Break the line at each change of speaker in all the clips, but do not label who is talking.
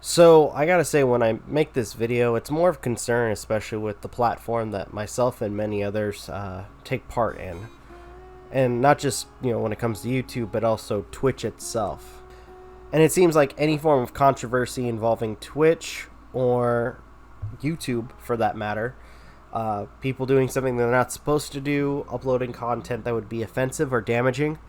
So I gotta say, when I make this video, it's more of concern, especially with the platform that myself and many others take part in, and not just when it comes to YouTube, but also Twitch itself. And it seems like any form of controversy involving Twitch or YouTube, for that matter, people doing something they're not supposed to do, uploading content that would be offensive or damaging,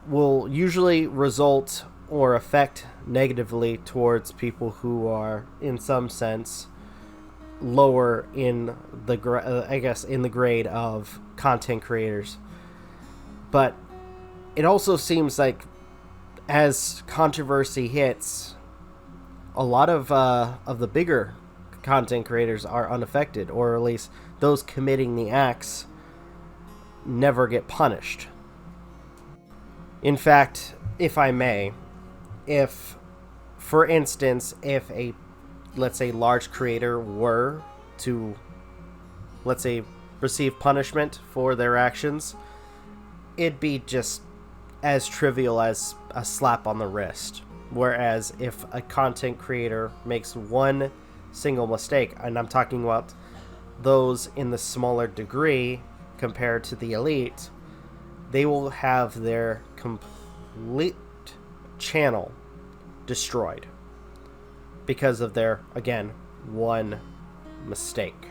will usually result or affect negatively towards people who are, in some sense, lower in the in the grade of content creators. But it also seems like as controversy hits, a lot of the bigger content creators are unaffected, or at least those committing the acts never get punished. In fact, if I may, if, for instance, if a, let's say, large creator were to, let's say, receive punishment for their actions, it'd be just as trivial as a slap on the wrist. Whereas if a content creator makes one single mistake, and I'm talking about those in the smaller degree compared to the elite, they will have their complete channel destroyed because of their, again, one mistake.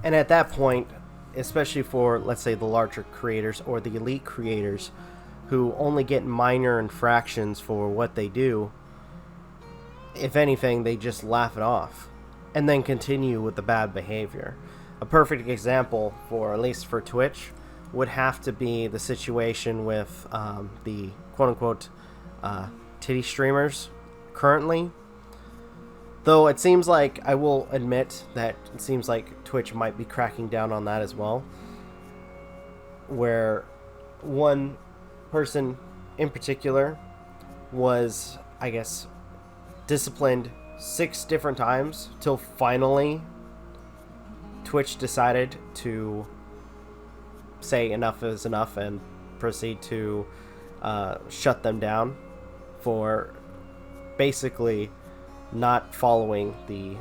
And at that point, especially for, let's say, the larger creators or the elite creators who only get minor infractions for what they do, if anything, they just laugh it off and then continue with the bad behavior. A perfect example, for at least for Twitch, would have to be the situation with the quote-unquote titty streamers currently. Though it seems like, I will admit that it seems like Twitch might be cracking down on that as well, where one person in particular was, I guess, disciplined 6 different times till finally Twitch decided to say enough is enough and proceed to shut them down for basically not following the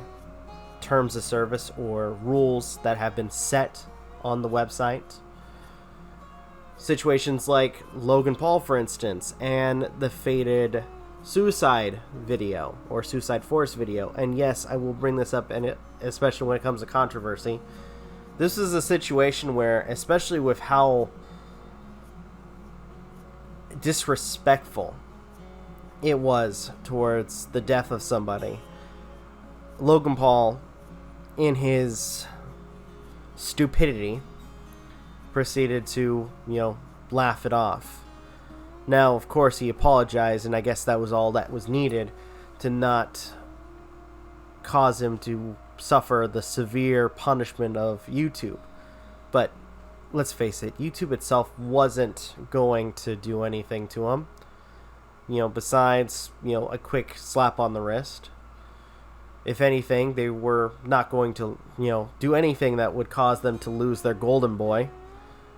terms of service or rules that have been set on the website. Situations like Logan Paul, for instance, and the faded suicide video or suicide force video. And yes, I will bring this up, and especially when it comes to controversy, this is a situation where, especially with how disrespectful it was towards the death of somebody, Logan Paul, in his stupidity, proceeded to, laugh it off. Now, of course, he apologized, and I guess that was all that was needed to not cause him to suffer the severe punishment of YouTube. But let's face it, YouTube itself wasn't going to do anything to him, besides, a quick slap on the wrist. If anything, they were not going to, do anything that would cause them to lose their golden boy,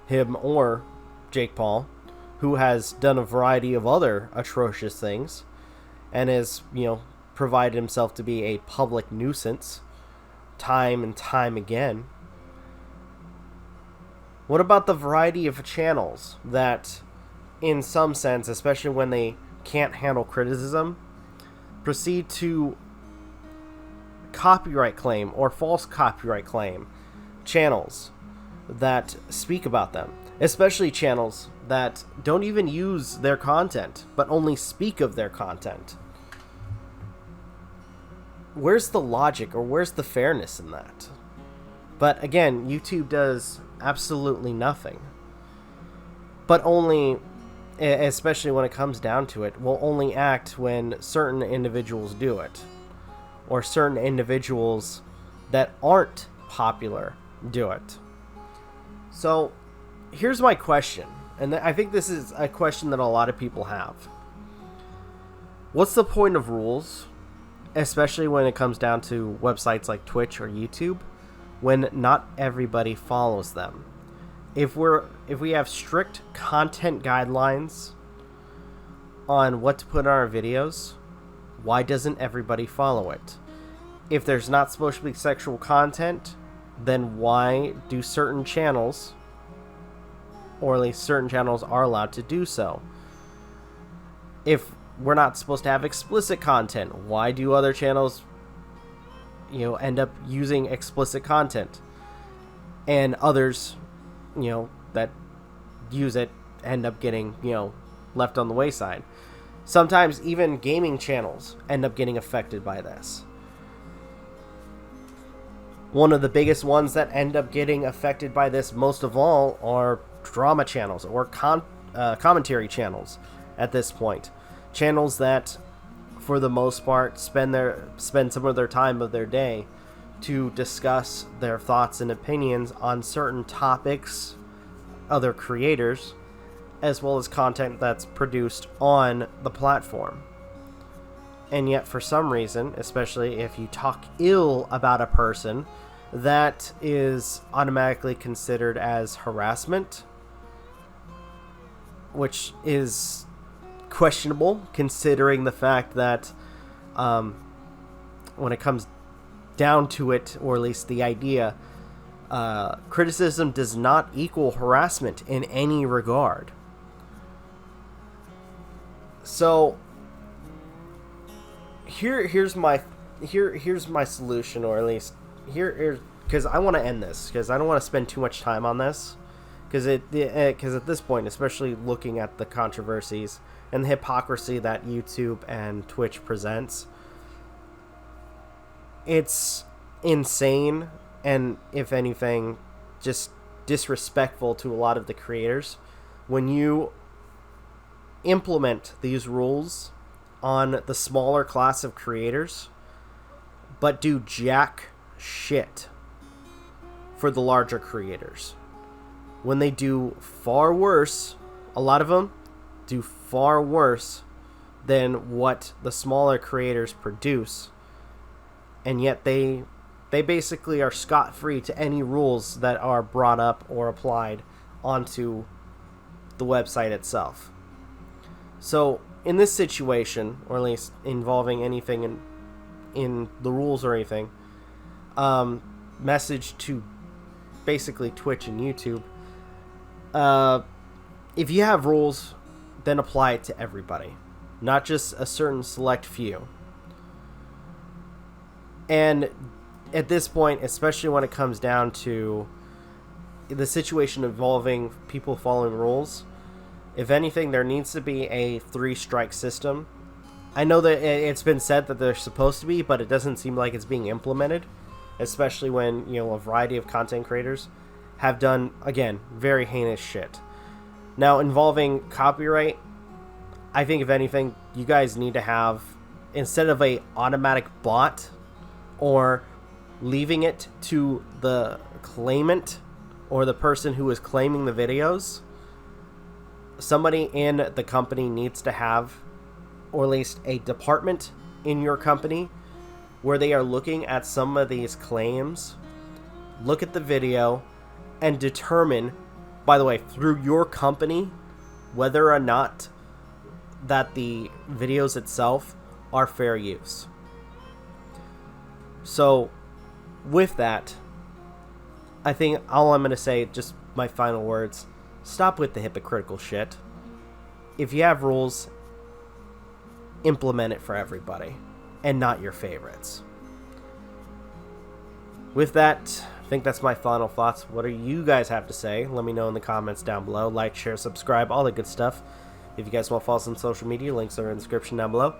him or Jake Paul, who has done a variety of other atrocious things and has, provided himself to be a public nuisance time and time again. What about the variety of channels that, in some sense, especially when they can't handle criticism, proceed to copyright claim or false copyright claim channels that speak about them, especially channels that don't even use their content but only speak of their content? Where's the logic or where's the fairness in that? But again, YouTube does absolutely nothing, but only, especially when it comes down to it, will only act when certain individuals do it, or certain individuals that aren't popular do it. So here's my question, and I think this is a question that a lot of people have. What's the point of rules, especially when it comes down to websites like Twitch or YouTube, when not everybody follows them? If we have strict content guidelines on what to put on our videos, Why doesn't everybody follow it? If there's not supposed to be sexual content, then why do certain channels, or at least certain channels, are allowed to do so? If we're not supposed to have explicit content, why do other channels, end up using explicit content? And others, that use it end up getting, left on the wayside. Sometimes even gaming channels end up getting affected by this. One of the biggest ones that end up getting affected by this most of all are drama channels or commentary channels at this point. Channels that, for the most part, spend some of their time of their day to discuss their thoughts and opinions on certain topics, other creators, as well as content that's produced on the platform. And yet, for some reason, especially if you talk ill about a person, that is automatically considered as harassment, which is questionable considering the fact that when it comes down to it, or at least the idea, criticism does not equal harassment in any regard. So here's my solution, or at least here's, because I want to end this, because I don't want to spend too much time on this, because at this point, especially looking at the controversies and the hypocrisy that YouTube and Twitch presents, it's insane, and if anything, just disrespectful to a lot of the creators when you implement these rules on the smaller class of creators, but do jack shit for the larger creators. When they do far worse, a lot of them do far worse than what the smaller creators produce, and yet they basically are scot-free to any rules that are brought up or applied onto the website itself. So in this situation, or at least involving anything in the rules or anything, message to basically Twitch and YouTube, if you have rules, then apply it to everybody, not just a certain select few. And at this point, especially when it comes down to the situation involving people following rules, if anything, there needs to be a 3-strike system. I know that it's been said that they're supposed to be, but it doesn't seem like it's being implemented, especially when, a variety of content creators have done, again, very heinous shit. Now, involving copyright, I think if anything, you guys need to have, instead of a automatic bot or leaving it to the claimant or the person who is claiming the videos, somebody in the company needs to have, or at least a department in your company, where they are looking at some of these claims, look at the video, and determine, by the way, through your company, whether or not that the videos itself are fair use. So, with that, I think all I'm going to say, just my final words, stop with the hypocritical shit. If you have rules, implement it for everybody, and not your favorites. With that, I think that's my final thoughts. What do you guys have to say? Let me know in the comments down below. Like, share, subscribe, all the good stuff. If you guys want to follow us on social media, links are in the description down below,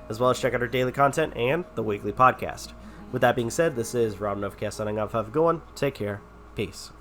as well as check out our daily content and the weekly podcast. With that being said, this is Novakast signing off. Have a good one. Take care. Peace.